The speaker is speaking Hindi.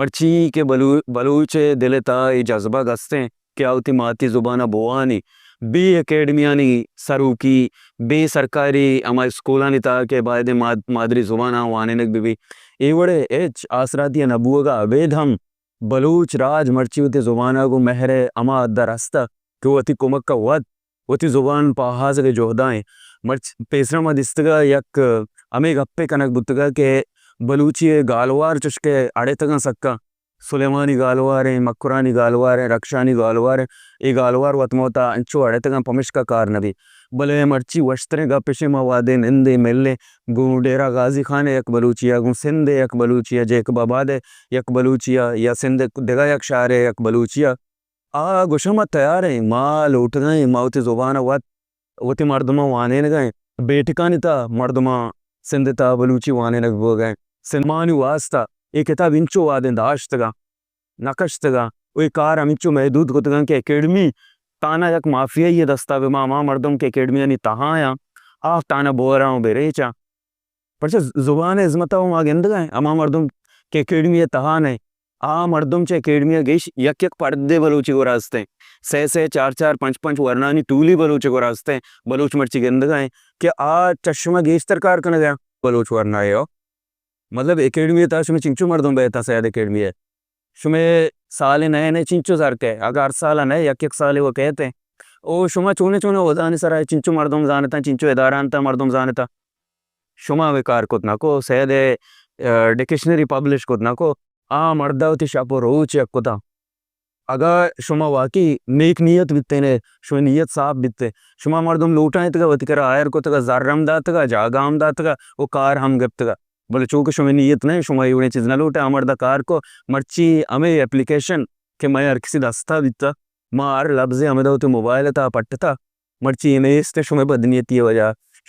पर्ची के बलूचे दिलेता ये जज्बा गस्ते क्या होती माती जुबाना बोआनी बी एकेडमियानी सरूकी बी सरकारी अमा स्कूलानी ता के बायदे मादरी जुबाना वाने बीबी एवड़े एच आसराती नबुअगा अवेद हम बलूच राज मर्ची होती जुबाना को महरे अमा दरस्ता कि वती कुमक का वती जुबान पहाज के जोहदाएं मर्च पेसरा मदिस्तगा यक अमे गप्पे कनक बुतगा के बलूची गालवार चुशके अड़े तक सक्का सुलेमानी गालवार है मकुरानी गालवार है रक्षानी गालवार है ये गालवार वतमोता अंचो अड़े तक पमिश का कार नबी भले मर्ची वस्त्रे गा पिशे मवादे निंदे मिलने गु डेरा गाजी खान यक बलूचिया गु सिंधे यक बलूचिया जेक बाबादे यक बलूचिया या सिंधे दिगा यक शारे यक बलूचिया आ गुशमा तैयार है माल उठ गए माउती जुबाना वती मर्दमा वाने न गए बेटिकानी था मर्दमा सिंध था बलूची वाने न गए सिनमानी वास्ता एक किताब इंचो वादे दाश्तगा नकश्तगा वो कार अमिचो महदूद गुतगन के एकेडमी ताना यक माफिया ये दस्तावे मामा मर्दम के एकेडमी यानी तहाँ या आप ताना बोल रहा हूँ बेरेचा पर जुबान इज़्मता हूँ आगे अंदर गए अमा मर्दम के एकेडमी तहाँ नहीं आ मर्दम चे एकेडमी गेश यक यक पर्दे बलूची को रास्ते से चार चार पंच पंच वर्णानी टूली बलूची को रास्ते बलूच मर्ची गंद गए कि आ चश्मा गेश तरकार करने गया बलूच वरना है मतलब एकेडमी था शुमे चिंचू मर्दम बेता शायद एकेडमी है शुमे साले नए नए चिंचू सर के अगर 8 साल नए यक साले वो कहते हैं ओ शुमा चूने चूने होदाने सर चिंचू मर्दम जानता चिंचू इदारानता मर्दम जानता शुमा विकार कुतना को शायद डिक्शनरी पब्लिश कुतना को आ मर्दावती शापो रोच यकुता अगर शुमा वाकी नेक नियत बित्ते ने शुमा नियत साफ बित्ते शुमा मर्दम लूटाए तक वतिकरा आयर को तक जर्रम दातगा जागाम दातगा वो कार हम गप्तगा बोले चूंकि शुमे नियत नहीं शुमा ये चीज़ न लूटे अमर्दा कार को मर्ची हमें एप्लीकेशन के मैं हर किसी दस्ता बित्ता मार लफ्ज़े हमें तो मोबाइल था पट्टा मर्ची इन्हें शुमे बदनीयत वजह